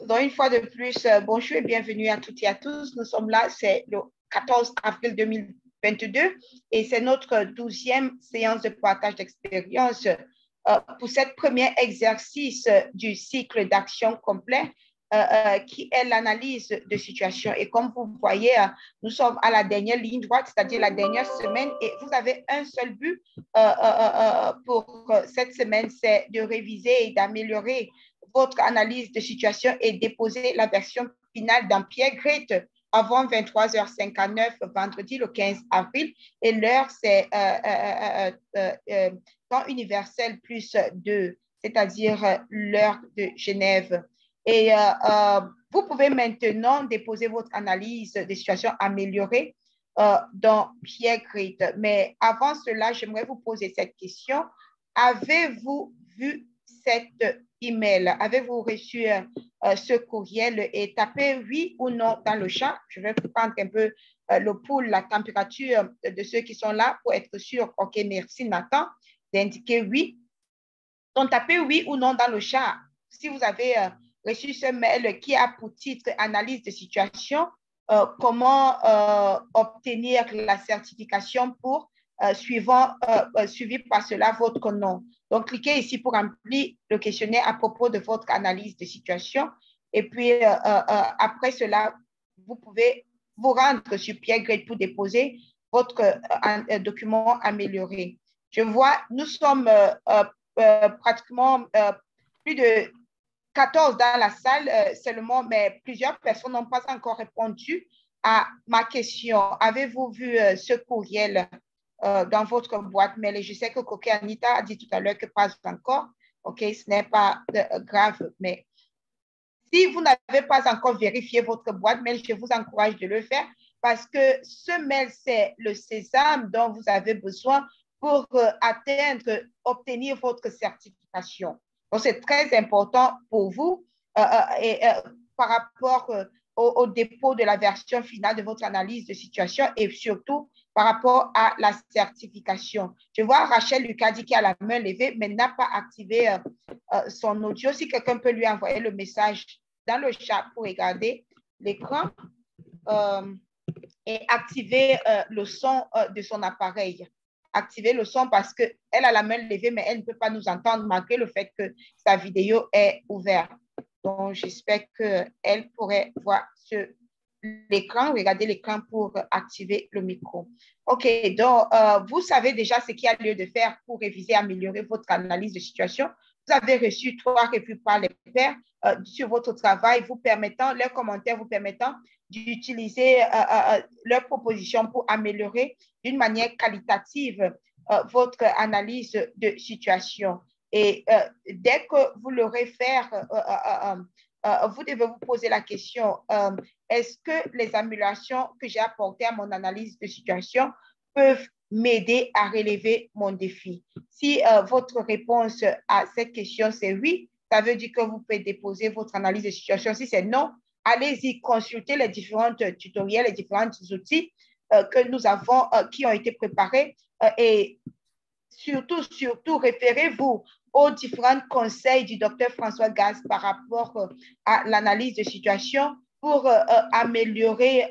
Donc, une fois de plus, bonjour et bienvenue à toutes et à tous. Nous sommes là, c'est le 14 avril 2022 et c'est notre 12e séance de partage d'expérience pour cette première exercice du cycle d'action complet qui est l'analyse de situation. Et comme vous voyez, nous sommes à la dernière ligne droite, c'est-à-dire la dernière semaine, et vous avez un seul but pour cette semaine, c'est de réviser et d'améliorer votre analyse de situation et déposer la version finale dans Pierre Great avant 23h59 vendredi le 15 avril. Et l'heure, c'est temps universel plus 2, c'est-à-dire l'heure de Genève. Et vous pouvez maintenant déposer votre analyse des situations améliorées dans Pierre Great. Mais avant cela, j'aimerais vous poser cette question. Avez-vous vu cette email? Avez-vous reçu ce courriel et tapez oui ou non dans le chat? Je vais prendre un peu le pouls, la température de ceux qui sont là pour être sûr. OK, merci Nathan d'indiquer oui. Donc, tapez oui ou non dans le chat. Si vous avez reçu ce mail qui a pour titre analyse de situation, comment obtenir la certification pour suivi par cela votre nom. Donc, cliquez ici pour remplir le questionnaire à propos de votre analyse de situation. Et puis, après cela, vous pouvez vous rendre sur Pierre Great pour déposer votre document amélioré. Je vois, nous sommes pratiquement plus de 14 dans la salle seulement, mais plusieurs personnes n'ont pas encore répondu à ma question. Avez-vous vu ce courriel dans votre boîte mail? Et je sais que Coquet Anita a dit tout à l'heure que pas encore. OK, ce n'est pas grave, mais si vous n'avez pas encore vérifié votre boîte mail, je vous encourage de le faire parce que ce mail, c'est le sésame dont vous avez besoin pour obtenir votre certification. Donc, c'est très important pour vous par rapport au dépôt de la version finale de votre analyse de situation et surtout par rapport à la certification. Je vois Rachel Lucadi qui a la main levée, mais n'a pas activé son audio. Si quelqu'un peut lui envoyer le message dans le chat pour regarder l'écran et activer le son de son appareil. Activer le son parce qu'elle a la main levée, mais elle ne peut pas nous entendre malgré le fait que sa vidéo est ouverte. Donc, j'espère qu'elle pourrait voir l'écran, regarder l'écran pour activer le micro. OK, donc, vous savez déjà ce qu'il y a lieu de faire pour réviser, améliorer votre analyse de situation. Vous avez reçu 3 revues par les pairs sur votre travail, leurs commentaires vous permettant d'utiliser leurs propositions pour améliorer d'une manière qualitative votre analyse de situation. Et dès que vous l'aurez fait, vous devez vous poser la question, est-ce que les améliorations que j'ai apportées à mon analyse de situation peuvent m'aider à relever mon défi? Si votre réponse à cette question, c'est oui, ça veut dire que vous pouvez déposer votre analyse de situation. Si c'est non, allez-y, consultez les différents tutoriels, les différents outils que nous avons, qui ont été préparés et surtout, référez-vous aux différents conseils du docteur François Gaz par rapport à l'analyse de situation pour améliorer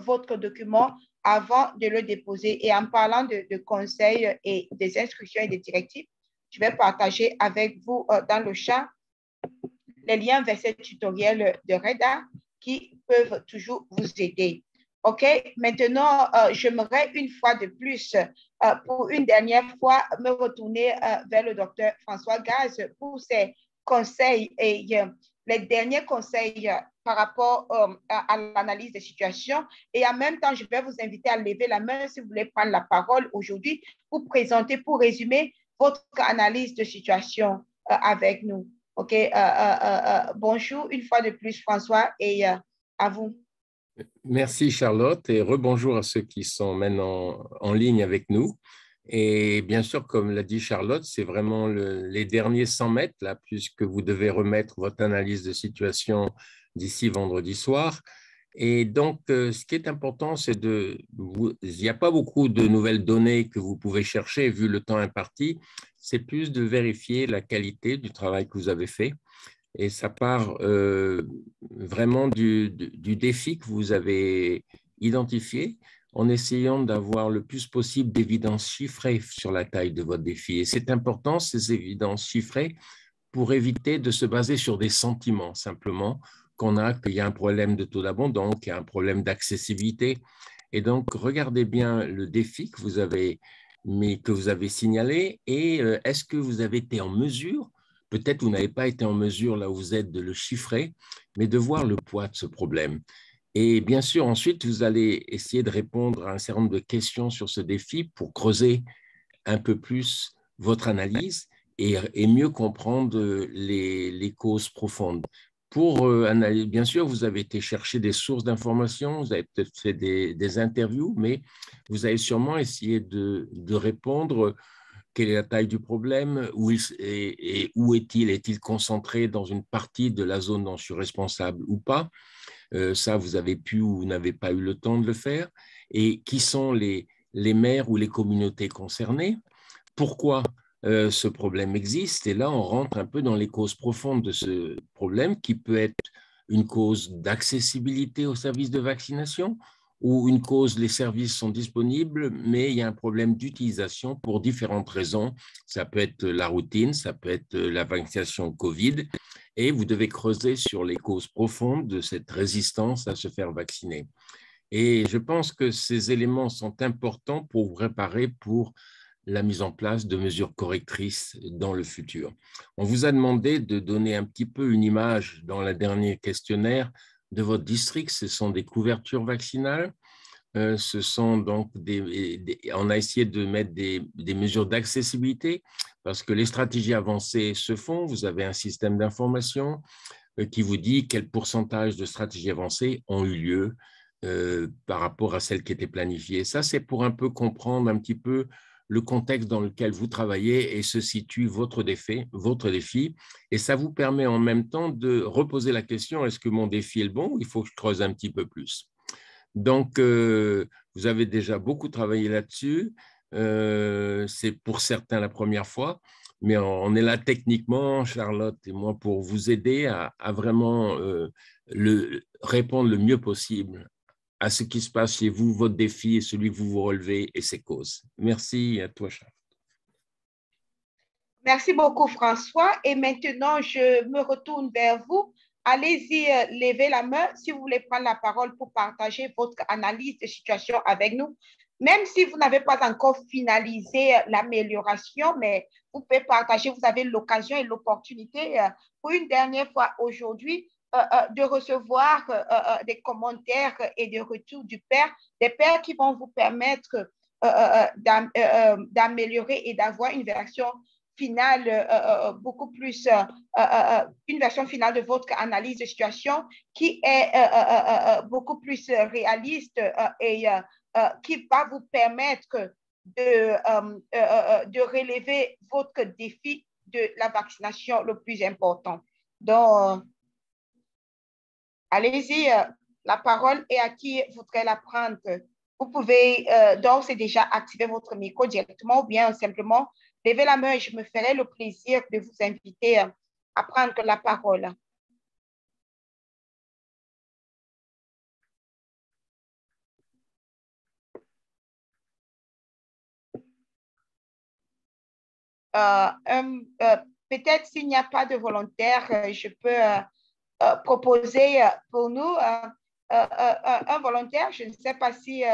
votre document avant de le déposer. Et en parlant de conseils et des instructions et des directives, je vais partager avec vous dans le chat les liens vers ces tutoriels de REDA qui peuvent toujours vous aider. OK, maintenant, j'aimerais une fois de plus, pour une dernière fois, me retourner vers le docteur François Gaz pour ses conseils et les derniers conseils par rapport à l'analyse des situations. Et en même temps, je vais vous inviter à lever la main si vous voulez prendre la parole aujourd'hui pour présenter, pour résumer votre analyse de situation avec nous. OK, bonjour une fois de plus, François, et à vous. Merci Charlotte et rebonjour à ceux qui sont maintenant en ligne avec nous. Et bien sûr, comme l'a dit Charlotte, c'est vraiment les derniers 100 mètres, là, puisque vous devez remettre votre analyse de situation d'ici vendredi soir. Et donc, ce qui est important, c'est il n'y a pas beaucoup de nouvelles données que vous pouvez chercher vu le temps imparti, c'est plus de vérifier la qualité du travail que vous avez fait. Et ça part vraiment du défi que vous avez identifié en essayant d'avoir le plus possible d'évidences chiffrées sur la taille de votre défi. Et c'est important, ces évidences chiffrées, pour éviter de se baser sur des sentiments simplement qu'il y a un problème de taux d'abondance, qu'il y a un problème d'accessibilité. Et donc, regardez bien le défi que vous avez signalé et est-ce que vous avez été en mesure, peut-être vous n'avez pas été en mesure là où vous êtes de le chiffrer, mais de voir le poids de ce problème. Et bien sûr, ensuite, vous allez essayer de répondre à un certain nombre de questions sur ce défi pour creuser un peu plus votre analyse et mieux comprendre les causes profondes. Pour analyser, bien sûr, vous avez été chercher des sources d'informations, vous avez peut-être fait des interviews, mais vous avez sûrement essayé de répondre quelle est la taille du problème, où est-il, est-il concentré dans une partie de la zone dont je suis responsable ou pas. Ça, vous avez pu ou n'avez pas eu le temps de le faire. Et qui sont les maires ou les communautés concernées? Pourquoi ce problème existe? Et là, on rentre un peu dans les causes profondes de ce problème qui peut être une cause d'accessibilité aux services de vaccination ou une cause, les services sont disponibles, mais il y a un problème d'utilisation pour différentes raisons. Ça peut être la routine, ça peut être la vaccination Covid, et vous devez creuser sur les causes profondes de cette résistance à se faire vacciner. Et je pense que ces éléments sont importants pour vous préparer pour la mise en place de mesures correctrices dans le futur. On vous a demandé de donner un petit peu une image dans le dernier questionnaire de votre district. Ce sont des couvertures vaccinales. Ce sont donc on a essayé de mettre des mesures d'accessibilité parce que les stratégies avancées se font. Vous avez un système d'information qui vous dit quel pourcentage de stratégies avancées ont eu lieu par rapport à celles qui étaient planifiées. Ça, c'est pour un peu comprendre un petit peu le contexte dans lequel vous travaillez et se situe votre défi. Et ça vous permet en même temps de reposer la question, est-ce que mon défi est le bon ou il faut que je creuse un petit peu plus? Donc, vous avez déjà beaucoup travaillé là-dessus. C'est pour certains la première fois, mais on est là techniquement, Charlotte et moi, pour vous aider à vraiment répondre le mieux possible à ce qui se passe chez vous, votre défi et celui que vous vous relevez et ses causes. Merci à toi, Charles. Merci beaucoup, François. Et maintenant, je me retourne vers vous. Allez-y, levez la main si vous voulez prendre la parole pour partager votre analyse de situation avec nous. Même si vous n'avez pas encore finalisé l'amélioration, mais vous pouvez partager, vous avez l'occasion et l'opportunité pour une dernière fois aujourd'hui de recevoir des commentaires et des retours des pairs qui vont vous permettre d'améliorer et d'avoir une version finale, beaucoup plus, une version finale de votre analyse de situation qui est beaucoup plus réaliste et qui va vous permettre de relever votre défi de la vaccination le plus important. Donc, allez-y, la parole est à qui voudrait la prendre. Vous pouvez d'ores et déjà activer votre micro directement ou bien simplement lever la main et je me ferai le plaisir de vous inviter à prendre la parole. Peut-être s'il n'y a pas de volontaire, je peux proposer pour nous un volontaire. Je ne sais pas si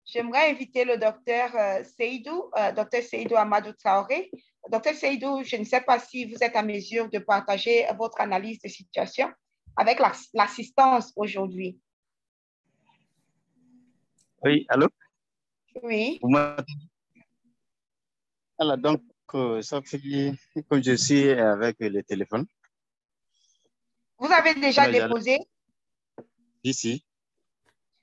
j'aimerais inviter le docteur Seydou, docteur Seydou Amadou Traoré. Docteur Seydou, je ne sais pas si vous êtes à mesure de partager votre analyse de situation avec l'assistance aujourd'hui. Oui, allô? Oui. Alors, donc, ça fait comme je suis avec le téléphone. Vous avez déjà déposé? Ici.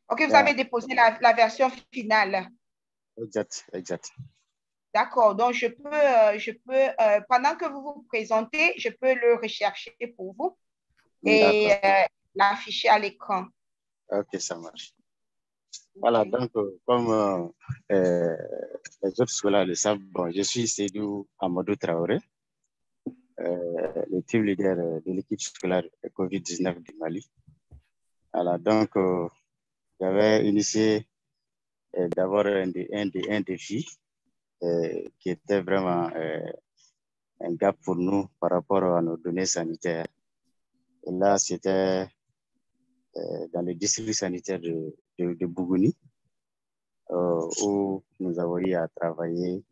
Ok, vous avez déposé la version finale. Exact. D'accord, donc je peux pendant que vous vous présentez, je peux le rechercher pour vous et l'afficher à l'écran. Ok, ça marche. Voilà, donc, comme les autres scolaires le savent, bon, je suis Seydou Amadou Traoré, le team leader de l'équipe scolaire COVID-19 du Mali. Voilà, donc, j'avais initié d'avoir un défi qui était vraiment un gap pour nous par rapport à nos données sanitaires. Et là, c'était dans le district sanitaire de Bougouni, où nous avons eu à travailler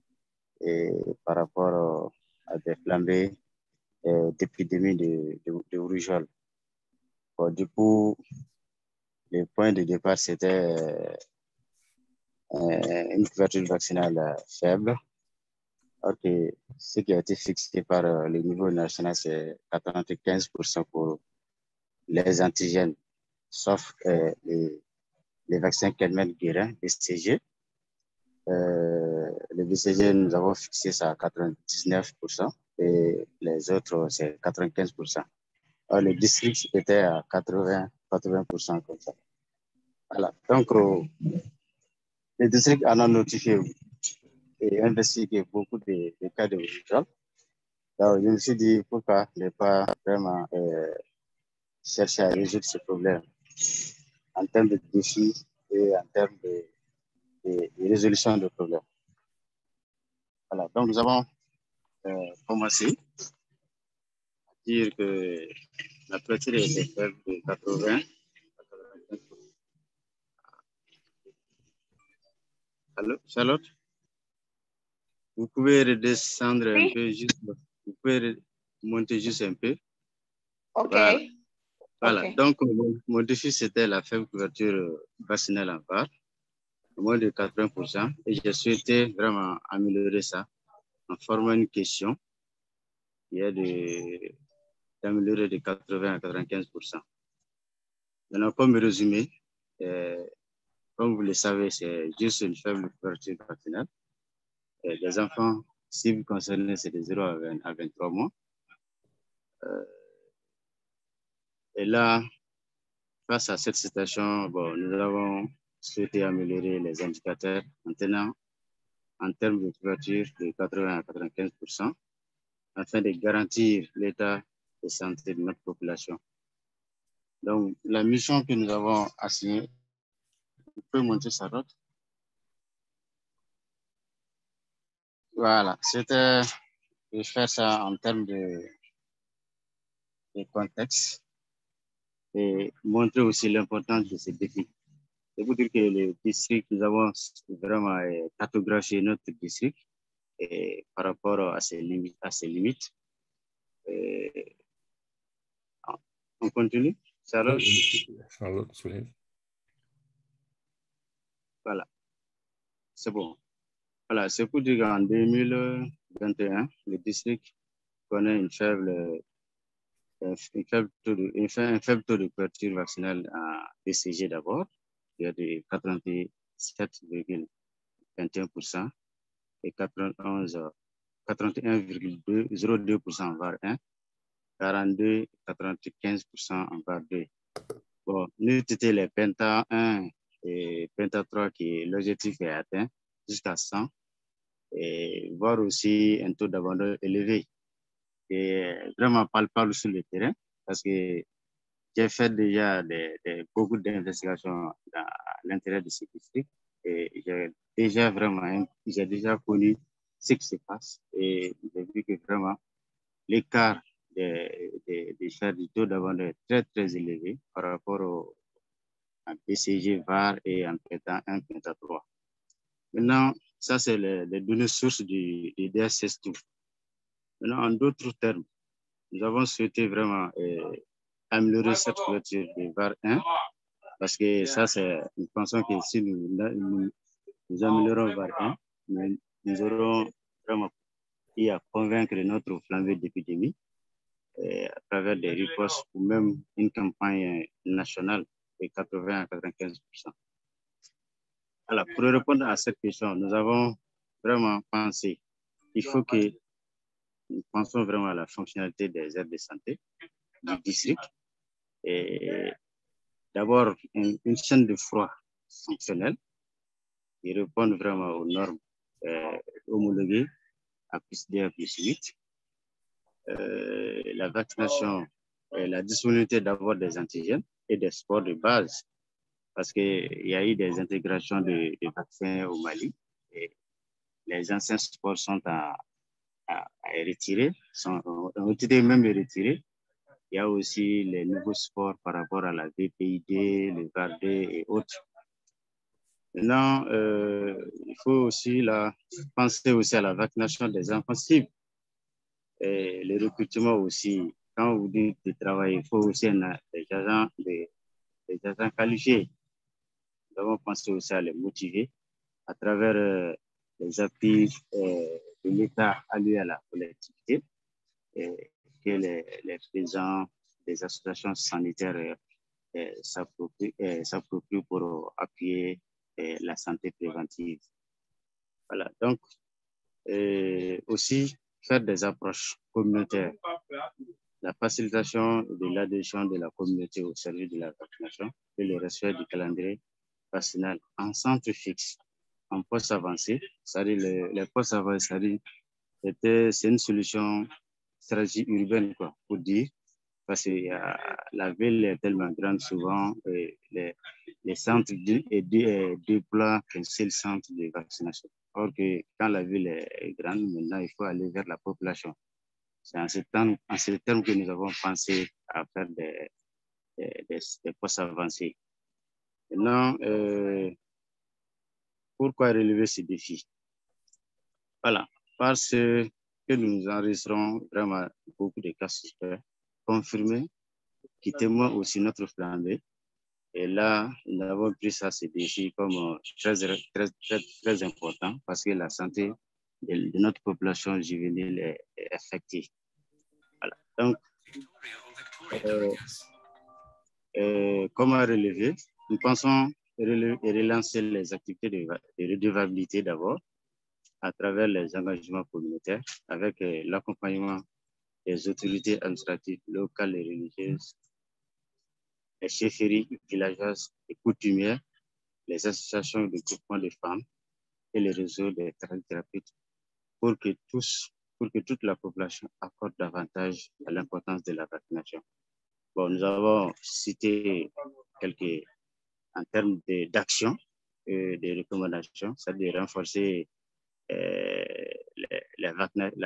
par rapport à des flambées d'épidémie de rougeole. Bon, du coup, le point de départ, c'était une couverture vaccinale faible. Alors que ce qui a été fixé par le niveau national, c'est 95% pour les antigènes, sauf les vaccins Kelmen-Guérin, BCG. Le BCG, nous avons fixé ça à 99% et les autres, c'est 95%. Alors, le district était à 80% comme ça. Voilà. Donc, le district en a notifié et investigué beaucoup de cas de rougeole. Donc, je me suis dit, pourquoi ne pas vraiment chercher à résoudre ce problème en termes de défis et en termes de résolution de problèmes. Voilà. Donc, nous avons commencé à dire que la couverture est faible de 80. Allô, Charlotte? Vous pouvez redescendre un peu, juste, vous pouvez monter juste un peu. OK. Voilà. Okay. Donc, mon défi, c'était la faible couverture vaccinale en part, moins de 80%. Et j'ai souhaité vraiment améliorer ça en formant une question qui est d'améliorer de 80 à 95%. Maintenant, comme résumé, comme vous le savez, c'est juste une faible couverture vaccinale. Les enfants cibles concernés, c'est de 0 à 23 mois. Et là, face à cette situation, bon, nous avons souhaité améliorer les indicateurs maintenant en termes de couverture de 80 à 95% afin de garantir l'état de santé de notre population. Donc, la mission que nous avons assignée, vous pouvez monter sa route. Voilà, c'était de faire ça en termes de contexte et montrer aussi l'importance de ces défis. C'est pour dire que le district, nous avons vraiment cartographié notre district et par rapport à ses limites. On continue, Charlotte? Charlotte soulève. Voilà, c'est bon. Voilà, c'est pour dire qu'en 2021, le district connaît un faible taux de couverture vaccinale à BCG d'abord, qui est de 87,21% et 81,02% en VAR 1, 42,95% en VAR 2. Bon, nous étions les Penta 1 et Penta 3 qui l'objectif est atteint jusqu'à 100 et voir aussi un taux d'abandon élevé qui est vraiment palpable sur le terrain parce que j'ai fait déjà beaucoup d'investigations à l'intérieur de ce district et j'ai déjà connu ce qui se passe et j'ai vu que vraiment l'écart des charges du taux d'abandon est très, très élevé par rapport à BCG, VAR et en Penta 1, Penta 3. Maintenant, ça, c'est les données sources du DSS2. Maintenant, en d'autres termes, nous avons souhaité vraiment améliorer cette couverture de VAR 1 parce que ça, nous pensons que si nous améliorons VAR 1, nous aurons vraiment eu à convaincre notre flambée d'épidémie à travers des ripostes ou même une campagne nationale de 80 à 95%. Alors, pour répondre à cette question, nous avons vraiment pensé qu'il faut que nous pensions vraiment à la fonctionnalité des aires de santé du district. Et d'abord, une chaîne de froid fonctionnels qui répondent vraiment aux normes homologuées à +2 à +8. La vaccination, la disponibilité d'avoir des antigènes et des sports de base, parce qu'il y a eu des intégrations de vaccins au Mali et les anciens sports sont à retirer, ont été même retirés. Il y a aussi les nouveaux sports par rapport à la VPID, le VARD et autres. Maintenant, il faut aussi penser aussi à la vaccination des enfants cibles. Et le recrutement aussi, quand vous dites de travailler, il faut aussi des agents qualifiés. Nous devons penser aussi à les motiver à travers les appuis de l'État alloués à la collectivité et que les présents des associations sanitaires s'approprient pour appuyer la santé préventive. Voilà, donc aussi faire des approches communautaires, la facilitation de l'adhésion de la communauté au service de la vaccination et le respect du calendrier vaccinal en centre fixe, en poste avancé, c'est-à-dire les postes avancés, c'est une solution stratégie urbaine, quoi, pour dire, parce que la ville est tellement grande souvent, et les centres déploient qu'un seul centre de vaccination. Or que quand la ville est grande, maintenant, il faut aller vers la population. C'est en ces termes que nous avons pensé à faire des postes avancés. Maintenant, pourquoi relever ces défis? Voilà, parce que nous enregistrons vraiment beaucoup de cas suspects confirmés qui témoignent aussi notre flambée. Et là, nous avons pris ces défis comme très important parce que la santé de notre population juvénile est affectée. Voilà. Donc, comment relever? Nous pensons relancer les activités de redevabilité d'abord à travers les engagements communautaires avec l'accompagnement des autorités administratives locales et religieuses, les chefferies villageoises et coutumières, les associations de groupement de femmes et les réseaux des thérapeutes pour que toute la population accorde davantage à l'importance de la vaccination. Bon, nous avons cité quelques en termes d'action et de recommandations, c'est-à-dire renforcer la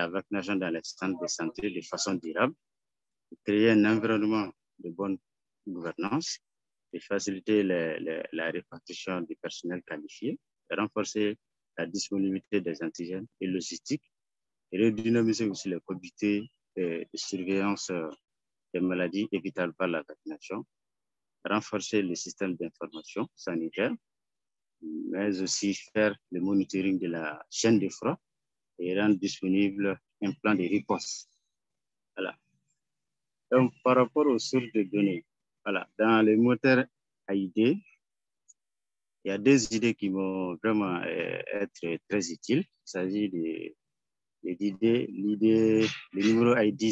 vaccination dans les centres de santé de façon durable, créer un environnement de bonne gouvernance, et faciliter la répartition du personnel qualifié, renforcer la disponibilité des antigènes et logistique, et redynamiser aussi les comités de surveillance des maladies évitables par la vaccination, renforcer le système d'information sanitaire, mais aussi faire le monitoring de la chaîne de froid et rendre disponible un plan de riposte. Voilà. Donc, par rapport aux sources de données, voilà, dans les moteurs AID, il y a deux idées qui vont vraiment être très utiles. Il s'agit de le numéro ID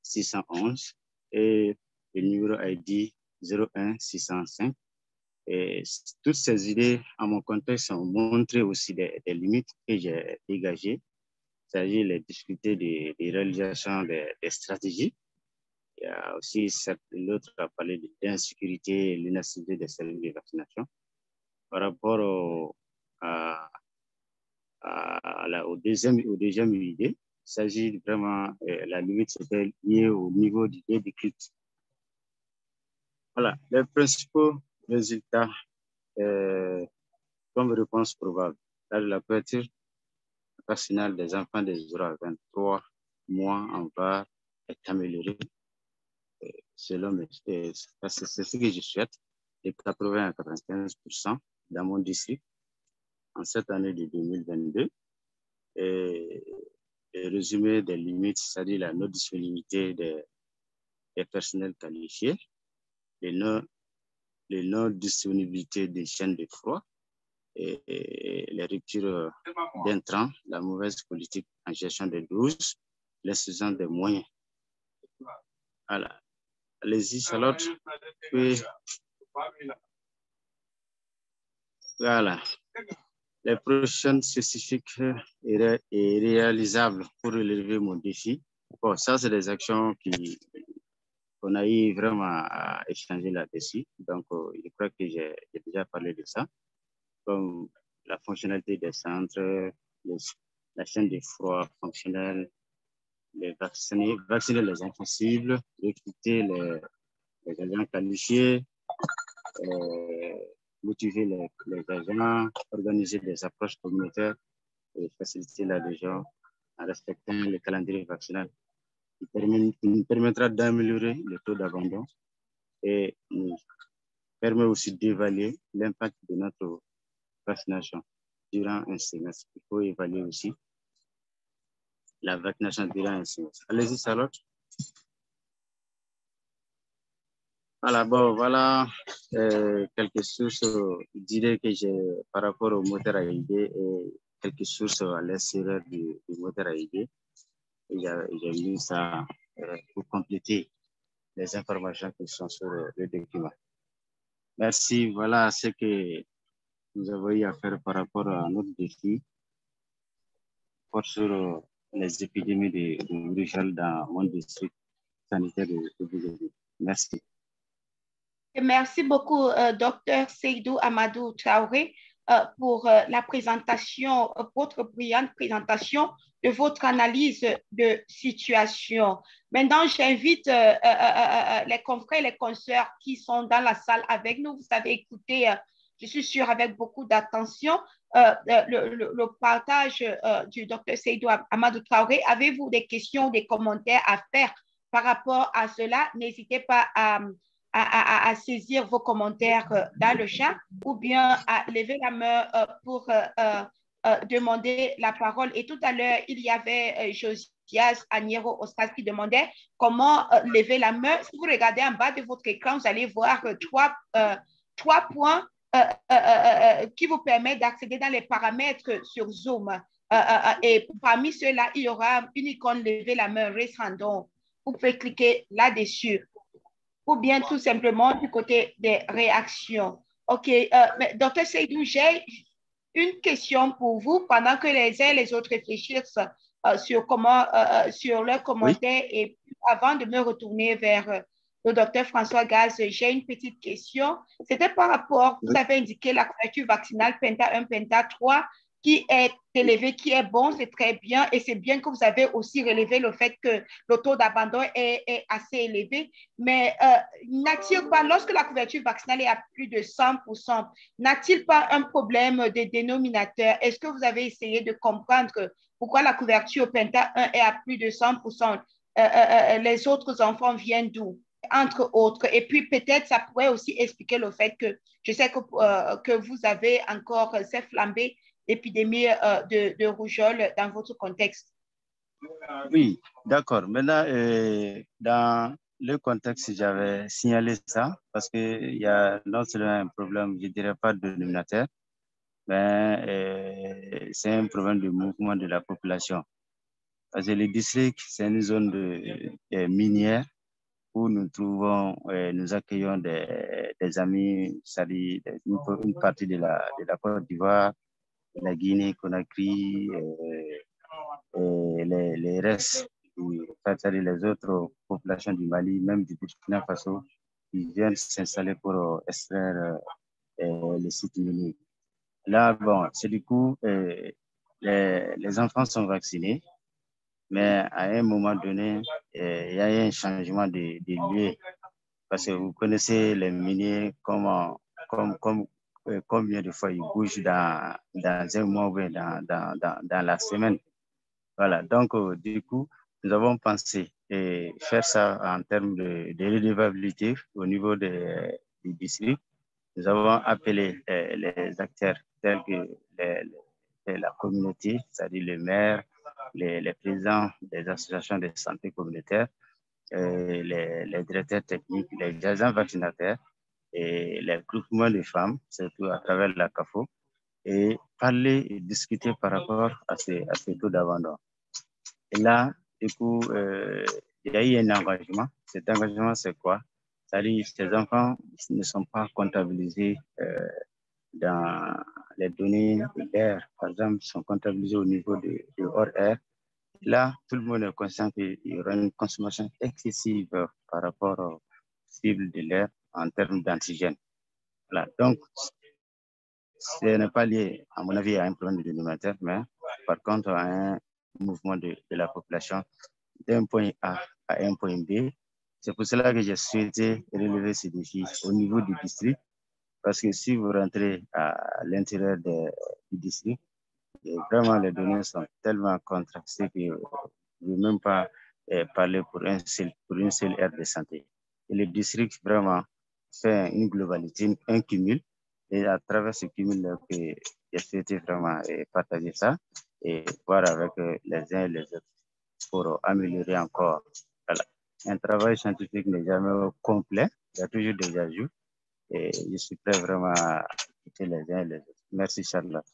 01611 et le numéro ID 01605. Et toutes ces idées, à mon contexte, ont montré aussi des limites que j'ai dégagées. Il s'agit de discuter des réalisations des stratégies. Il y a aussi l'autre a parlé de l'insécurité et l'inactivité des services de vaccination. Par rapport au deuxième idée, il s'agit vraiment, la limite c'était liée au niveau du déclic. Voilà, les principaux résultats comme réponse probable. La couverture vaccinale des enfants de 0 à 23 mois en VAR est améliorée. Selon c'est ce que je souhaite, de 80 à 95% dans mon district en cette année de 2022. Et le résumé des limites, c'est-à-dire la non-disponibilité des personnels qualifiés, les non-disponibilité des chaînes de froid, et les ruptures d'intrants, la mauvaise politique en gestion des doses, l'insuffisance des moyens. Voilà. Allez-y, Charlotte. Oui. Voilà. Les prochaines spécifiques et réalisables pour relever mon défi. Bon, ça, c'est des actions qu'on a eu vraiment à échanger là-dessus. Donc, je crois que j'ai déjà parlé de ça, comme la fonctionnalité des centres, la chaîne de froid fonctionnelle, vacciner les enfants cibles, recruter les agents qualifiés, motiver les agents, organiser des approches communautaires et faciliter l'adhésion en respectant le calendrier vaccinal qui nous permettra d'améliorer le taux d'abandon et nous permet aussi d'évaluer l'impact de notre vaccination durant un semestre. Il faut évaluer aussi la vaccination durant un semestre. Allez-y, Charlotte. Voilà, bon, voilà quelques sources, je dirais que j'ai par rapport au moteur AID et quelques sources à l'extérieur du moteur AID. J'ai mis ça pour compléter les informations qui sont sur le document. Merci, voilà ce que nous avons eu à faire par rapport à notre défi sur les épidémies de rougeole dans mon district sanitaire de Bougainville. Merci. Merci beaucoup, Dr. Seydou Amadou Traoré, pour la présentation, votre brillante présentation de votre analyse de situation. Maintenant, j'invite les confrères et les consoeurs qui sont dans la salle avec nous. Vous avez écouté, je suis sûre, avec beaucoup d'attention, le partage du Dr. Seydou Amadou Traoré. Avez-vous des questions ou des commentaires à faire par rapport à cela? N'hésitez pas à saisir vos commentaires dans le chat ou bien à lever la main pour demander la parole. Et tout à l'heure, il y avait Josias Agnero Ostras qui demandait comment lever la main. Si vous regardez en bas de votre écran, vous allez voir trois points qui vous permettent d'accéder dans les paramètres sur Zoom. Et parmi ceux-là, il y aura une icône lever la main, raise hand. Donc, vous pouvez cliquer là-dessus. Ou bien tout simplement du côté des réactions. OK. Dr. Seydou, j'ai une question pour vous pendant que les uns et les autres réfléchissent sur leurs commentaires. Oui. Et avant de me retourner vers le docteur François Gaz, j'ai une petite question. C'était par rapport, vous avez indiqué la couverture vaccinale Penta 1, Penta 3 qui est élevé, qui est bon, c'est très bien. Et c'est bien que vous avez aussi relevé le fait que le taux d'abandon est assez élevé. Mais n'a-t-il pas, lorsque la couverture vaccinale est à plus de 100%, n'a-t-il pas un problème de dénominateur? Est-ce que vous avez essayé de comprendre pourquoi la couverture Penta 1 est à plus de 100%? Les autres enfants viennent d'où? Entre autres. Et puis peut-être ça pourrait aussi expliquer le fait que je sais que vous avez encore ces flambées d'épidémie de rougeole dans votre contexte. Oui, d'accord. Maintenant, dans le contexte, j'avais signalé ça parce qu'il y a non seulement un problème, je ne dirais pas de dénominateur, mais c'est un problème de mouvement de la population. Parce que le district, c'est une zone minière où nous trouvons, nous accueillons des amis, c'est-à-dire une partie de la Côte d'Ivoire, la Guinée-Conakry, et les restes, c'est-à-dire les autres populations du Mali, même du Burkina Faso, qui viennent s'installer pour extraire les sites miniers. Là, bon, c'est du coup, les enfants sont vaccinés, mais à un moment donné, il y a un changement de lieu. Parce que vous connaissez les miniers, combien de fois ils bougent dans un mois ou dans la semaine. Voilà, donc du coup, nous avons pensé faire ça en termes de redevabilité au niveau du district. Nous avons appelé les acteurs tels que la communauté, c'est-à-dire les maires, les présidents des associations de santé communautaire, les directeurs techniques, les agents vaccinateurs et les groupements de femmes, surtout à travers la CAFO, et parler et discuter par rapport à ces taux d'abandon. Et là, du coup, il y a eu un engagement. Cet engagement, c'est quoi? C'est-à-dire que ces enfants ne sont pas comptabilisés dans les données d'air, par exemple, sont comptabilisées au niveau de hors-air. Là, tout le monde est conscient qu'il y aura une consommation excessive par rapport aux cibles de l'air en termes d'antigène. Voilà. Donc, ce n'est pas lié, à mon avis, à un problème alimentaire, mais par contre à un mouvement de la population d'un point A à un point B. C'est pour cela que j'ai souhaité relever ces défis au niveau du district, parce que si vous rentrez à l'intérieur du district, et vraiment les données sont tellement contrastées que vous ne pouvez même pas parler pour une seule aire de santé. Et le district vraiment fait une globalité, un cumul, et à travers ce cumul, j'ai souhaité vraiment partager ça et voir avec les uns et les autres pour améliorer encore. Voilà. Un travail scientifique n'est jamais complet, il y a toujours des ajouts et je suis prêt vraiment à écouter les uns et les autres. Merci Charlotte.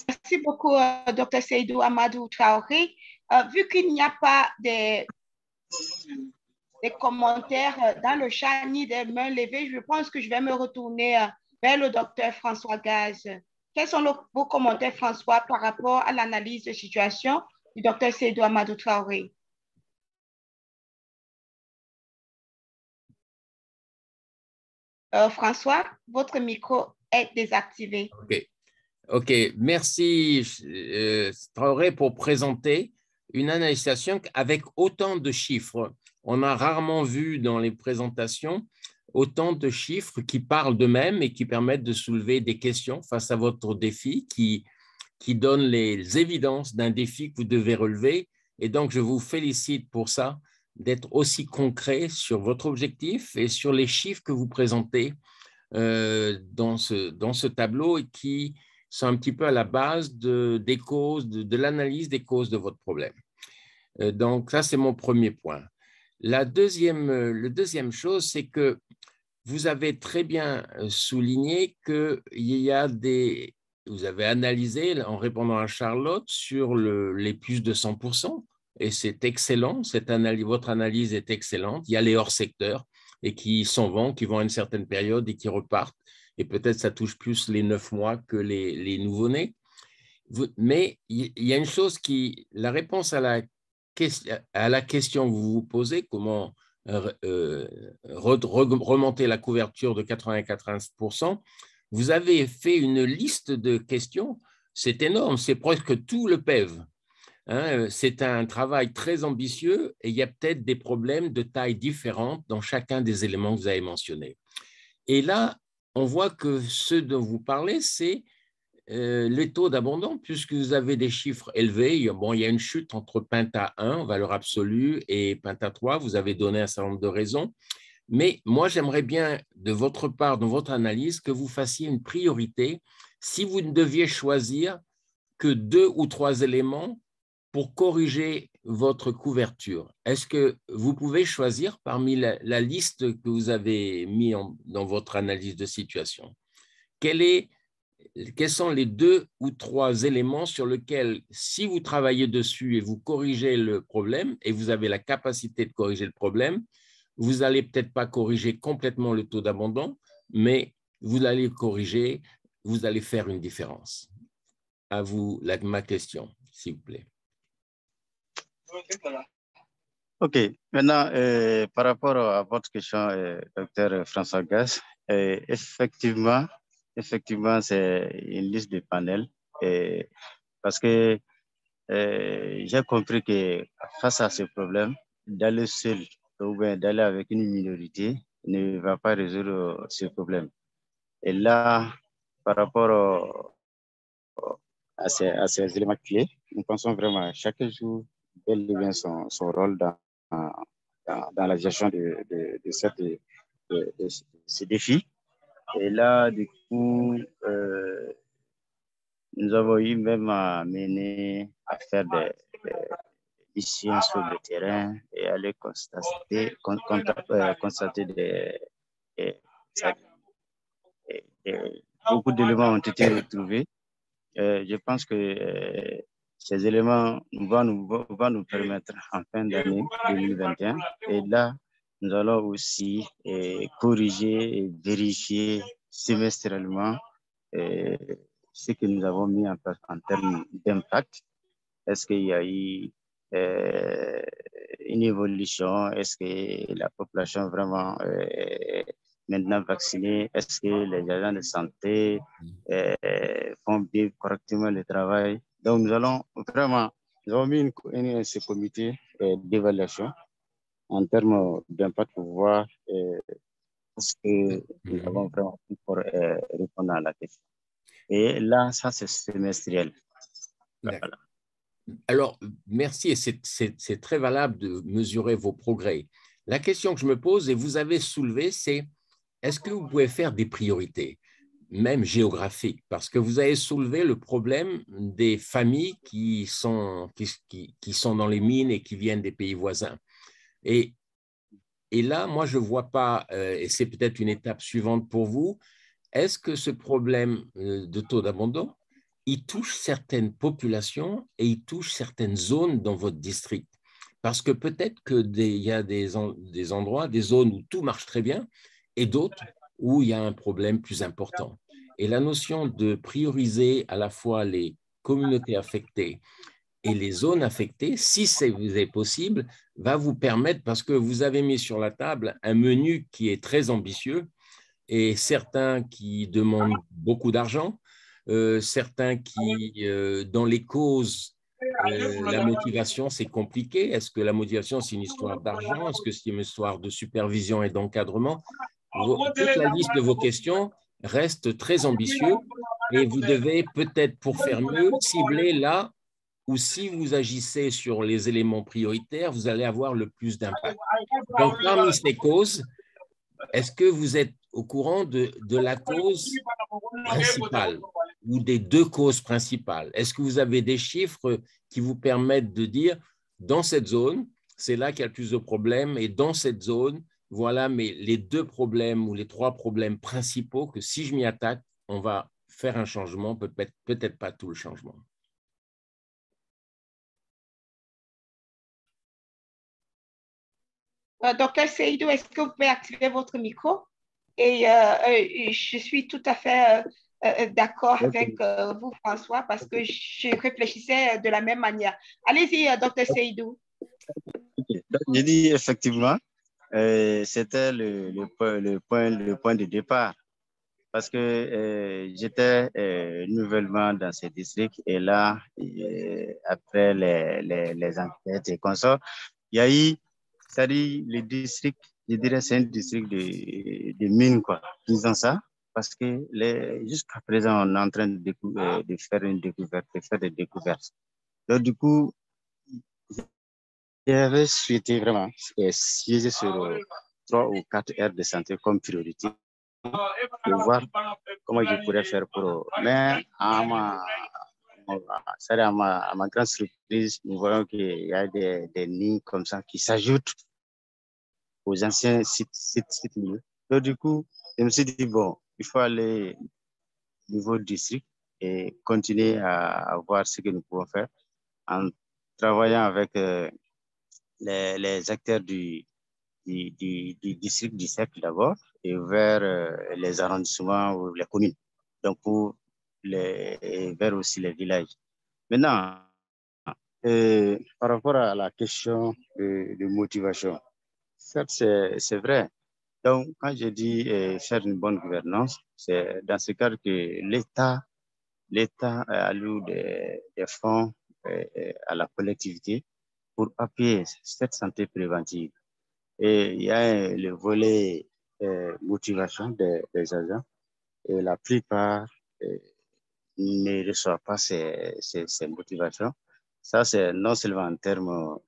Merci beaucoup, Dr. Seydou Amadou Traoré. Vu qu'il n'y a pas des commentaires dans le chat ni des mains levées, je pense que je vais me retourner vers le docteur François Gaz. Quels sont vos commentaires, François, par rapport à l'analyse de situation du docteur Seydou Amadou Traoré? François, votre micro est désactivé. OK. Merci, Traoré, pour présenter une analyse avec autant de chiffres. On a rarement vu dans les présentations autant de chiffres qui parlent d'eux-mêmes et qui permettent de soulever des questions face à votre défi, qui donnent les évidences d'un défi que vous devez relever. Et donc, je vous félicite pour ça, d'être aussi concret sur votre objectif et sur les chiffres que vous présentez dans ce tableau et qui sont un petit peu à la base des causes, de l'analyse des causes de votre problème. Donc, ça, c'est mon premier point. Le deuxième chose, c'est que vous avez très bien souligné qu'il y a vous avez analysé, en répondant à Charlotte, sur les plus de 100%, et c'est excellent, votre analyse est excellente. Il y a les hors-secteurs, et qui s'en vont, qui vont à une certaine période et qui repartent, et peut-être ça touche plus les 9 mois que les nouveau-nés. Mais il y a une chose la réponse à la question que vous vous posez, comment remonter la couverture de 80-90%, vous avez fait une liste de questions, c'est énorme, c'est presque tout le PEV. Hein, c'est un travail très ambitieux et il y a peut-être des problèmes de taille différente dans chacun des éléments que vous avez mentionnés. Et là, on voit que ce dont vous parlez, c'est les taux d'abandon, puisque vous avez des chiffres élevés. Bon, il y a une chute entre Penta 1, valeur absolue, et Penta 3. Vous avez donné un certain nombre de raisons. Mais moi, j'aimerais bien, de votre part, dans votre analyse, que vous fassiez une priorité si vous ne deviez choisir que 2 ou 3 éléments pour corriger votre couverture. Est-ce que vous pouvez choisir parmi la liste que vous avez mis dans votre analyse de situation? Quels sont les 2 ou 3 éléments sur lesquels, si vous travaillez dessus et vous corrigez le problème, et vous avez la capacité de corriger le problème, vous n'allez peut-être pas corriger complètement le taux d'abandon, mais vous allez corriger, vous allez faire une différence. À vous ma question, s'il vous plaît. OK. Maintenant, par rapport à votre question, docteur François Gaz, effectivement, c'est une liste de panels parce que j'ai compris que face à ce problème, d'aller seul ou bien d'aller avec une minorité ne va pas résoudre ce problème. Et là, par rapport à ces éléments clés, nous pensons vraiment chaque jour bel et bien son rôle dans la gestion de ces défis. Et là, du coup, nous avons eu même à mener à faire des missions sur le terrain et aller constater beaucoup d'éléments ont été retrouvés. Je pense que ces éléments vont nous permettre en fin d'année 2021. Et là, nous allons aussi corriger et vérifier semestriellement ce que nous avons mis en place en termes d'impact. Est-ce qu'il y a eu une évolution? Est-ce que la population vraiment maintenant vaccinée? Est-ce que les agents de santé font bien correctement le travail? Donc, nous avons mis ce comité d'évaluation en termes d'impact pour voir ce que nous avons vraiment pu pour répondre à la question. Et là, ça, c'est semestriel. Voilà. Alors, merci, et c'est très valable de mesurer vos progrès. La question que je me pose, et vous avez soulevé, c'est est-ce que vous pouvez faire des priorités, même géographiques, parce que vous avez soulevé le problème des familles qui sont dans les mines et qui viennent des pays voisins. Et là, moi, je ne vois pas, et c'est peut-être une étape suivante pour vous, est-ce que ce problème de taux d'abandon, il touche certaines populations et il touche certaines zones dans votre district? Parce que peut-être qu'il y a des endroits, des zones où tout marche très bien et d'autres où il y a un problème plus important. Et la notion de prioriser à la fois les communautés affectées et les zones affectées, si c'est possible, va vous permettre, parce que vous avez mis sur la table un menu qui est très ambitieux, et certains qui demandent beaucoup d'argent, certains qui, dans les causes, la motivation, c'est compliqué. Est-ce que la motivation, c'est une histoire d'argent? Est-ce que c'est une histoire de supervision et d'encadrement? Toute la liste de vos questions reste très ambitieuse et vous devez peut-être, pour faire mieux, cibler là où si vous agissez sur les éléments prioritaires, vous allez avoir le plus d'impact. Donc, parmi ces causes, est-ce que vous êtes au courant de la cause principale ou des deux causes principales? Est-ce que vous avez des chiffres qui vous permettent de dire, dans cette zone, c'est là qu'il y a le plus de problèmes, et dans cette zone, voilà les deux problèmes ou les trois problèmes principaux que si je m'y attaque, on va faire un changement, peut-être pas tout le changement. Docteur Seydou, est-ce que vous pouvez activer votre micro? Et je suis tout à fait d'accord avec vous, François, parce que je réfléchissais de la même manière. Allez-y, docteur Seydou. J'ai dit effectivement, c'était le point de départ, parce que j'étais nouvellement dans ce district et là, après les enquêtes et consorts, il y a eu, c'est-à-dire le district, je dirais c'est un district de mines, quoi, disons ça, parce que jusqu'à présent, on est en train de faire une découverte, de faire des découvertes. Donc, du coup, j'avais souhaité vraiment siéger sur 3 ou 4 aires de santé comme priorité pour voir comment je pourrais faire pour. Mais à ma grande surprise, nous voyons qu'il y a des lignes comme ça qui s'ajoutent aux anciens sites miniers. Donc, du coup, je me suis dit, bon, il faut aller au niveau du district et continuer à voir ce que nous pouvons faire en travaillant avec les acteurs du district du cercle d'abord et vers les arrondissements ou les communes. Donc, vers aussi les villages. Maintenant, par rapport à la question de motivation, certes, c'est vrai. Donc, quand je dis faire une bonne gouvernance, c'est dans ce cadre que l'État alloue des fonds à la collectivité pour appuyer cette santé préventive. Et il y a le volet motivation des agents et la plupart ne reçoivent pas ces motivations. Ça, c'est non seulement en termes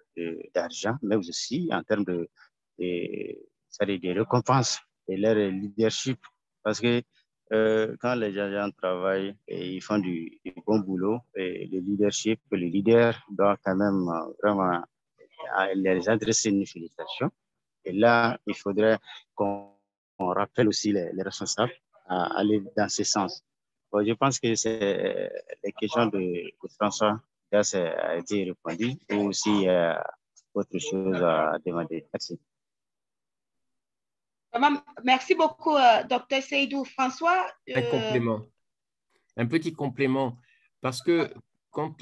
d'argent, mais aussi en termes de récompenses et leur leadership. Parce que quand les agents travaillent et ils font du bon boulot, et le leadership, le leader doit quand même vraiment les adresser une félicitation. Et là, il faudrait qu'on rappelle aussi les responsables à aller dans ce sens. Bon, je pense que c'est les questions de François a été répondu ou aussi autre chose à demander. Merci. Vraiment, merci beaucoup, Dr. Seydou. François? Un petit complément, parce que quand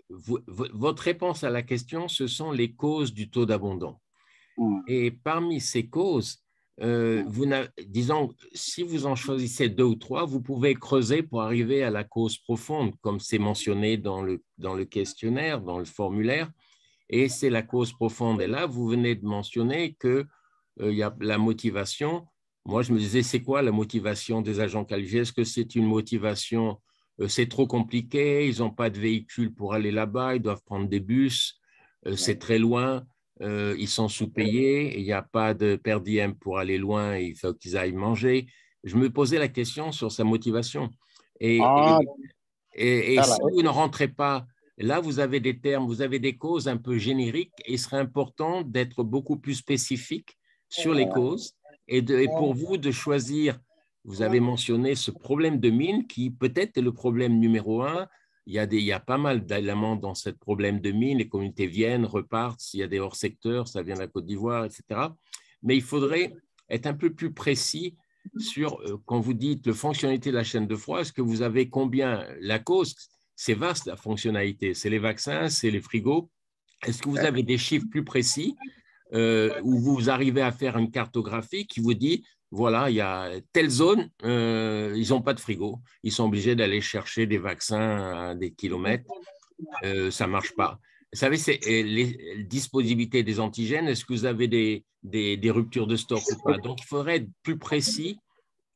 votre réponse à la question, ce sont les causes du taux d'abandon. Et parmi ces causes, disons, si vous en choisissez 2 ou 3, vous pouvez creuser pour arriver à la cause profonde, comme c'est mentionné dans le questionnaire, dans le formulaire, et c'est la cause profonde. Et là, vous venez de mentionner qu'il y a la motivation. Moi, je me disais, c'est quoi la motivation des agents qualifiés? Est-ce que c'est une motivation, c'est trop compliqué, ils n'ont pas de véhicule pour aller là-bas, ils doivent prendre des bus, c'est très loin, ils sont sous-payés, il n'y a pas de per diem pour aller loin, il faut qu'ils aillent manger. Je me posais la question sur sa motivation. Et si vous ne rentrez pas, là, vous avez des termes, vous avez des causes un peu génériques et il serait important d'être beaucoup plus spécifique sur les causes et pour vous de choisir, vous avez mentionné ce problème de mine qui peut-être est le problème numéro 1. Il y a pas mal d'éléments dans ce problème de mine, les communautés viennent, repartent, s'il y a des hors-secteurs, ça vient de la Côte d'Ivoire, etc. Mais il faudrait être un peu plus précis sur, quand vous dites le fonctionnalité de la chaîne de froid, est-ce que vous avez combien, la cause, c'est vaste la fonctionnalité, c'est les vaccins, c'est les frigos. Est-ce que vous avez des chiffres plus précis où vous arrivez à faire une cartographie qui vous dit, voilà, il y a telle zone, ils n'ont pas de frigo, ils sont obligés d'aller chercher des vaccins à des kilomètres, ça ne marche pas. Vous savez, c'est les disponibilités des antigènes, est-ce que vous avez des ruptures de stock ou pas? Donc, il faudrait être plus précis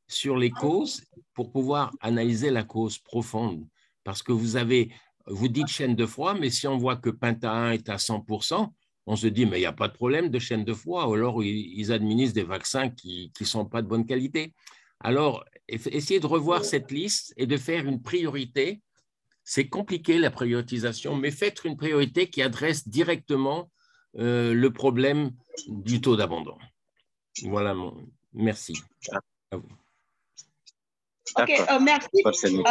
sur les causes pour pouvoir analyser la cause profonde. Parce que vous dites chaîne de froid, mais si on voit que Penta 1 est à 100%, on se dit, mais il n'y a pas de problème de chaîne de froid, ou alors ils administrent des vaccins qui ne sont pas de bonne qualité. Alors, essayez de revoir cette liste et de faire une priorité. C'est compliqué la prioritisation, mais faites une priorité qui adresse directement le problème du taux d'abandon. Voilà, merci. À vous. OK, merci.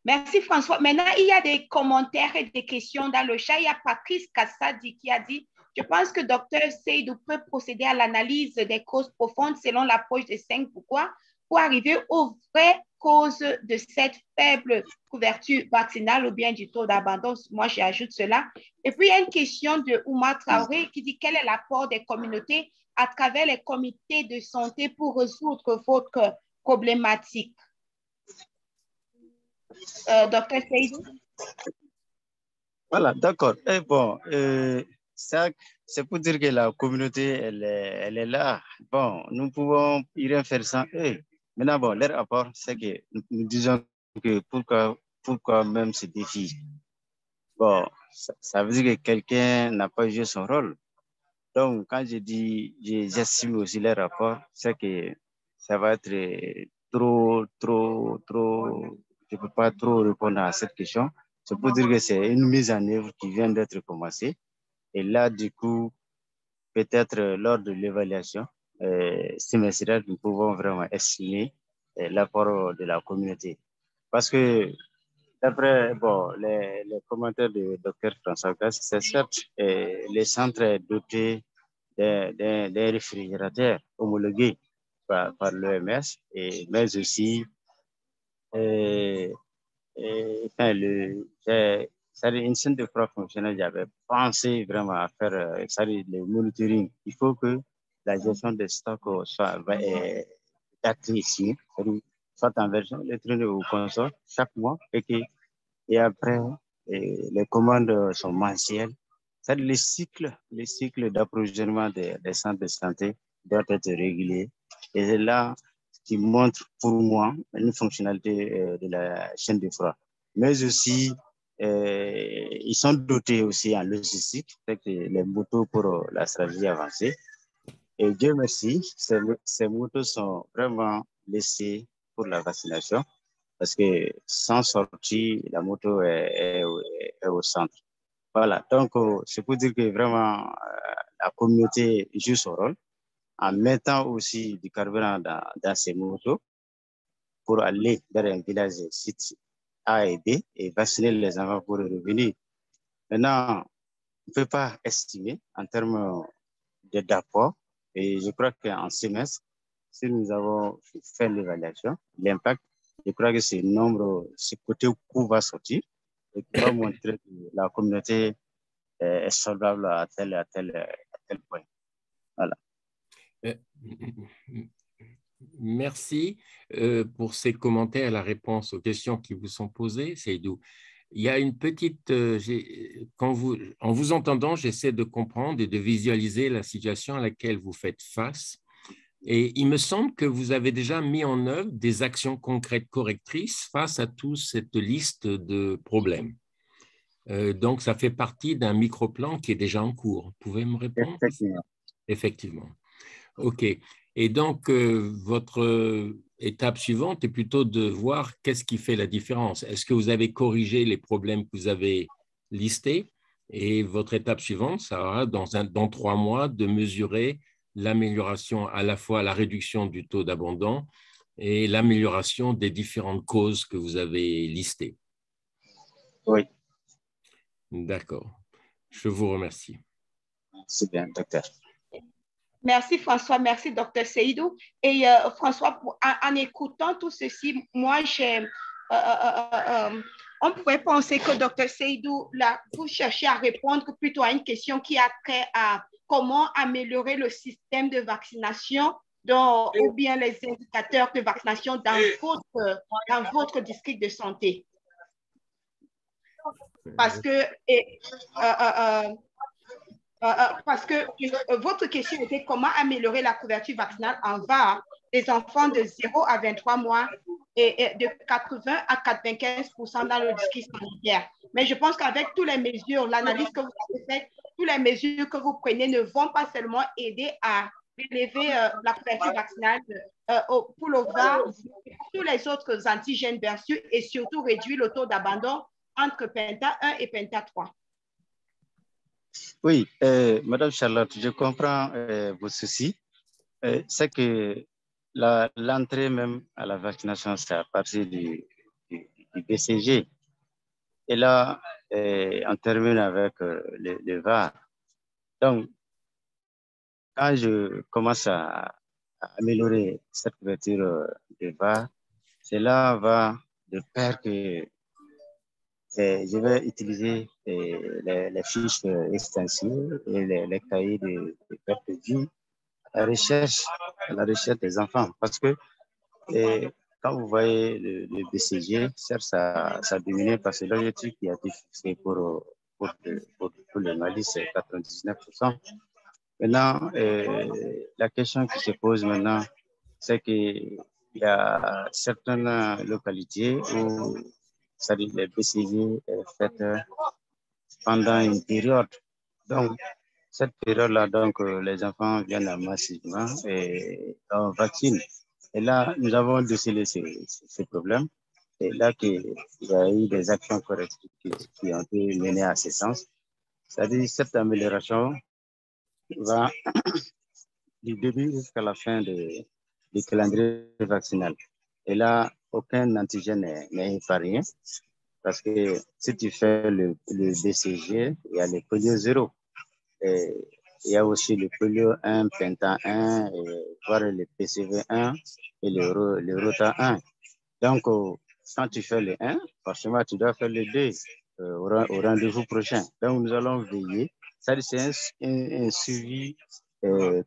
Merci François. Maintenant, il y a des commentaires et des questions dans le chat. Il y a Patrice Kassadi qui a dit, je pense que Dr. Seydou peut procéder à l'analyse des causes profondes selon l'approche des 5 pourquoi pour arriver aux vraies causes de cette faible couverture vaccinale ou bien du taux d'abandon. Moi, j'ajoute cela. Et puis, il y a une question de Oumar Traoré qui dit quel est l'apport des communautés à travers les comités de santé pour résoudre votre problématique. Dr. Seydou? Voilà, d'accord. Et bon, c'est pour dire que la communauté, elle est là. Bon, nous pouvons y rien faire sans eux. Maintenant, bon, leur apport, c'est que nous disons que pourquoi même ce défi? Bon, ça veut dire que quelqu'un n'a pas joué son rôle. Donc, quand je dis, j'estime aussi leur rapport, c'est que ça va être trop, je ne peux pas trop répondre à cette question. C'est pour dire que c'est une mise en œuvre qui vient d'être commencée. Et là, du coup, peut-être lors de l'évaluation semestrielle, nous pouvons vraiment estimer l'apport de la communauté. Parce que d'après les commentaires du Dr. François Gass, c'est certes les centres dotés d'un réfrigérateur homologué par l'OMS, mais aussi une chaîne de froid fonctionnelle, j'avais pensé vraiment à faire le monitoring. Il faut que la gestion des stocks soit actée ici, soit en version électronique ou console chaque mois et après, les commandes sont mensuelles. Les cycles d'approvisionnement des centres de santé doivent être réguliers. Et c'est là qui montre pour moi une fonctionnalité de la chaîne de froid. Mais aussi, ils sont dotés aussi en logistique, avec les motos pour la stratégie avancée. Et Dieu merci, ces motos sont vraiment laissées pour la vaccination parce que sans sortie, la moto est au centre. Voilà, donc c'est pour dire que vraiment la communauté joue son rôle en mettant aussi du carburant dans ces motos pour aller vers un village site A et B et vacciner les enfants pour revenir. Maintenant, on ne peut pas estimer en termes d'apport et je crois qu'en semestre, si nous avons fait l'évaluation, l'impact, je crois que ce côté coût va sortir et qui va montrer que la communauté est solvable à tel point. Voilà. Merci pour ces commentaires et la réponse aux questions qui vous sont posées, Seydou. Il y a une petite… en vous entendant, j'essaie de comprendre et de visualiser la situation à laquelle vous faites face. Et il me semble que vous avez déjà mis en œuvre des actions concrètes correctrices face à toute cette liste de problèmes. Donc, ça fait partie d'un micro-plan qui est déjà en cours. Vous pouvez me répondre? Effectivement. Effectivement. OK. Et donc, votre étape suivante est plutôt de voir qu'est-ce qui fait la différence. Est-ce que vous avez corrigé les problèmes que vous avez listés? Et votre étape suivante, ça sera dans 3 mois de mesurer l'amélioration, à la fois la réduction du taux d'abandon et l'amélioration des différentes causes que vous avez listées. Oui. D'accord. Je vous remercie. C'est bien, docteur. Merci François, merci docteur Seydou. Et François, en écoutant tout ceci, moi, on pourrait penser que docteur Seydou, là, vous cherchez à répondre plutôt à une question qui a trait à comment améliorer le système de vaccination ou bien les indicateurs de vaccination dans votre district de santé. Parce que votre question était comment améliorer la couverture vaccinale en VAR des enfants de 0 à 23 mois et de 80 à 95% dans le district sanitaire. Mais je pense qu'avec toutes les mesures, l'analyse que vous avez faite, toutes les mesures que vous prenez ne vont pas seulement aider à élever la couverture vaccinale pour le VAR, mais pour tous les autres antigènes bien sûr, et surtout réduire le taux d'abandon entre Penta 1 et Penta 3. Oui, Madame Charlotte, je comprends vos soucis. C'est que l'entrée même à la vaccination, c'est à partir du BCG. Et là, on termine avec le VAR. Donc, quand je commence à améliorer cette couverture de VAR, cela va de pair que je vais utiliser les fiches extensives et les cahiers de perte de vue à la recherche des enfants. Parce que quand vous voyez le BCG, certes, ça diminue parce que l'objectif qui a été fixé pour le Mali, c'est 99%. Maintenant, la question qui se pose maintenant, c'est qu'il y a certaines localités où les BCG est faite pendant une période. Donc, cette période-là, donc, les enfants viennent massivement et on vaccine. Et là, nous avons décelé ces problèmes. Et là, il y a eu des actions correctives qui ont été menées à ce sens. C'est-à-dire cette amélioration va du début jusqu'à la fin du calendrier vaccinal. Et là, aucun antigène n'est épargné. Parce que si tu fais le BCG, il y a le polio 0. Et il y a aussi le polio 1, Penta 1, voire le PCV 1 et le Rota 1. Donc, quand tu fais le 1, forcément, tu dois faire le 2 au rendez-vous prochain. Donc, nous allons veiller. Ça, c'est un suivi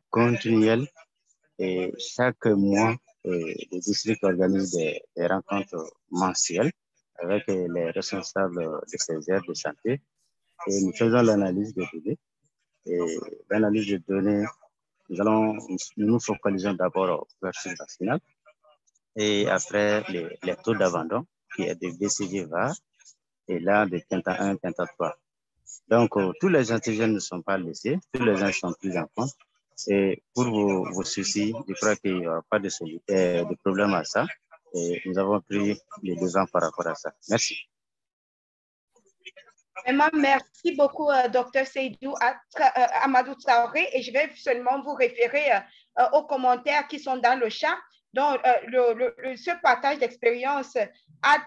continuel. Et chaque mois, le district organise des rencontres mensuelles avec les responsables de ces aires de santé. Et nous faisons l'analyse des données. Et l'analyse des données, nous nous focalisons d'abord aux couvertures vaccinales et après les taux d'abandon qui est de BCG VAR et là de Penta 1, Penta 3. Donc, tous les antigènes ne sont pas laissés, tous les gens sont pris en compte. Et pour vos soucis, je crois qu'il n'y aura pas de problème à ça. Et nous avons pris les devants par rapport à ça. Merci. Vraiment, merci beaucoup, Dr Seydou Amadou Traoré. Et je vais seulement vous référer aux commentaires qui sont dans le chat. Donc, ce partage d'expérience a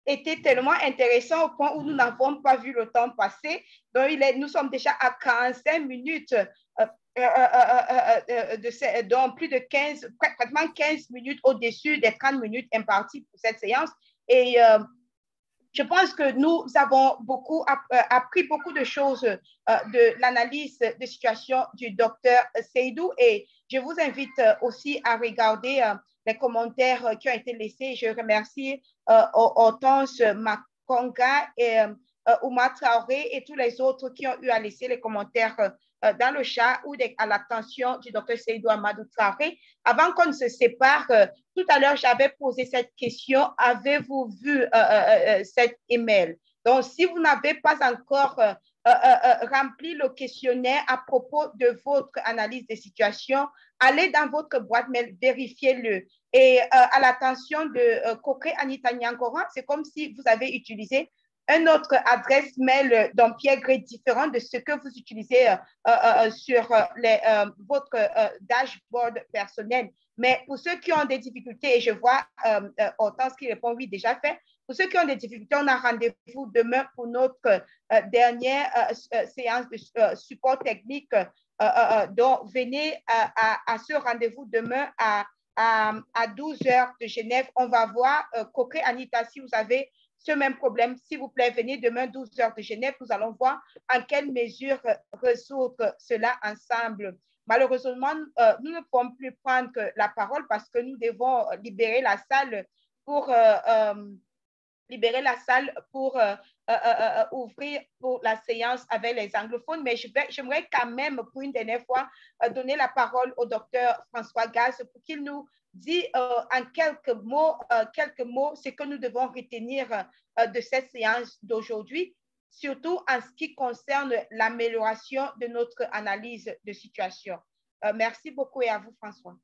été tellement intéressant au point où nous n'avons pas vu le temps passer. Donc, nous sommes déjà à 45 minutes. donc plus de 15, pratiquement 15 minutes au-dessus des 30 minutes imparties pour cette séance. Et je pense que nous avons appris beaucoup de choses de l'analyse de situation du docteur Seydou. Et je vous invite aussi à regarder les commentaires qui ont été laissés. Je remercie Hortense Makonga et Ouma Traoré et tous les autres qui ont eu à laisser les commentaires dans le chat ou à l'attention du docteur Seydou Amadou Traoré. Avant qu'on ne se sépare, tout à l'heure, j'avais posé cette question. Avez-vous vu cet email? Donc, si vous n'avez pas encore rempli le questionnaire à propos de votre analyse des situations, allez dans votre boîte mail, vérifiez-le. Et à l'attention de Kokre Anita Nyankoran, c'est comme si vous avez utilisé une autre adresse mail d'Empierre Gré différente de ce que vous utilisez sur votre dashboard personnel. Mais pour ceux qui ont des difficultés, et je vois Hortense qui répond oui, déjà fait. Pour ceux qui ont des difficultés, on a rendez-vous demain pour notre dernière séance de support technique. Donc, venez à ce rendez-vous demain à 12 heures de Genève. On va voir, Kokre Anita, si vous avez ce même problème, s'il vous plaît, venez demain 12 heures de Genève. Nous allons voir en quelle mesure résoudre cela ensemble. Malheureusement, nous ne pouvons plus prendre la parole parce que nous devons libérer la salle pour ouvrir pour la séance avec les anglophones. Mais j'aimerais quand même, pour une dernière fois, donner la parole au docteur François Gaz pour qu'il nous dise en quelques mots ce que nous devons retenir de cette séance d'aujourd'hui, surtout en ce qui concerne l'amélioration de notre analyse de situation. Merci beaucoup et à vous, François.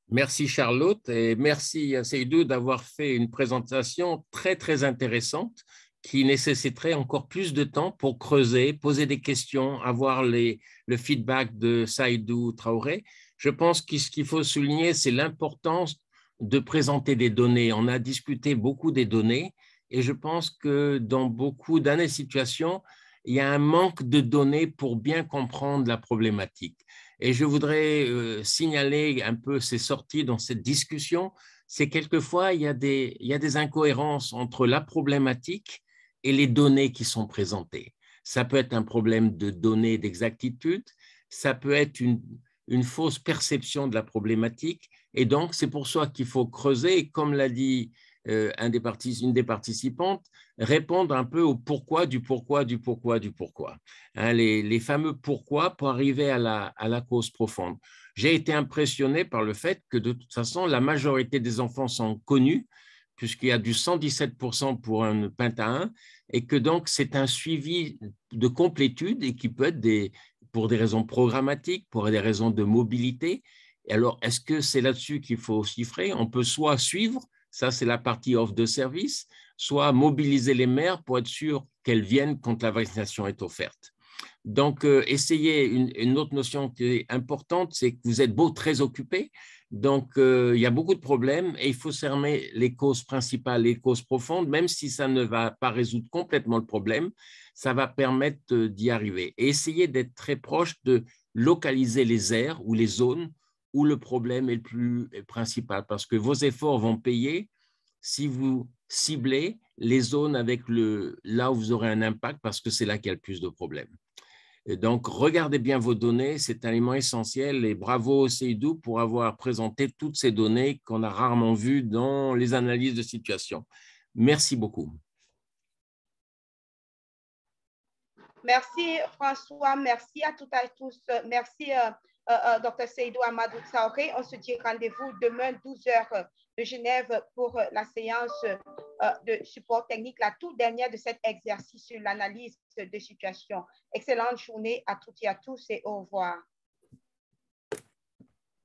Merci Charlotte et merci Seydou d'avoir fait une présentation très, très intéressante qui nécessiterait encore plus de temps pour creuser, poser des questions, avoir le feedback de Seydou Traoré. Je pense que ce qu'il faut souligner, c'est l'importance de présenter des données. On a discuté beaucoup des données et je pense que dans beaucoup d'années situations, il y a un manque de données pour bien comprendre la problématique. Et je voudrais signaler un peu ces sorties dans cette discussion. C'est quelquefois, il y a des incohérences entre la problématique et les données qui sont présentées. Ça peut être un problème de données d'exactitude, ça peut être une fausse perception de la problématique. Et donc, c'est pour ça qu'il faut creuser, et comme l'a dit une des participantes, répondre un peu au pourquoi du pourquoi du pourquoi du pourquoi. Hein, les fameux pourquoi pour arriver à la cause profonde. J'ai été impressionné par le fait que de toute façon, la majorité des enfants sont connus, puisqu'il y a du 117% pour un Penta 1, et que donc c'est un suivi de complétude et qui peut être pour des raisons programmatiques, pour des raisons de mobilité. Et alors, est-ce que c'est là-dessus qu'il faut chiffrer? On peut soit suivre, ça c'est la partie offre de service, soit mobiliser les mères pour être sûr qu'elles viennent quand la vaccination est offerte. Donc, essayez une autre notion qui est importante, c'est que vous êtes très occupés. Donc, il y a beaucoup de problèmes et il faut cerner les causes principales, les causes profondes, même si ça ne va pas résoudre complètement le problème, ça va permettre d'y arriver. Et essayez d'être très proche de localiser les aires ou les zones où le problème est le plus principal, parce que vos efforts vont payer si vous ciblez les zones là où vous aurez un impact, parce que c'est là qu'il y a le plus de problèmes. Et donc, regardez bien vos données, c'est un élément essentiel et bravo Seydou pour avoir présenté toutes ces données qu'on a rarement vues dans les analyses de situation. Merci beaucoup. Merci François, merci à toutes et à tous. Merci Dr Seydou Amadou Traoré. On se dit rendez-vous demain 12 heures de Genève pour la séance de support technique, la toute dernière de cet exercice sur l'analyse de situation. Excellente journée à toutes et à tous et au revoir.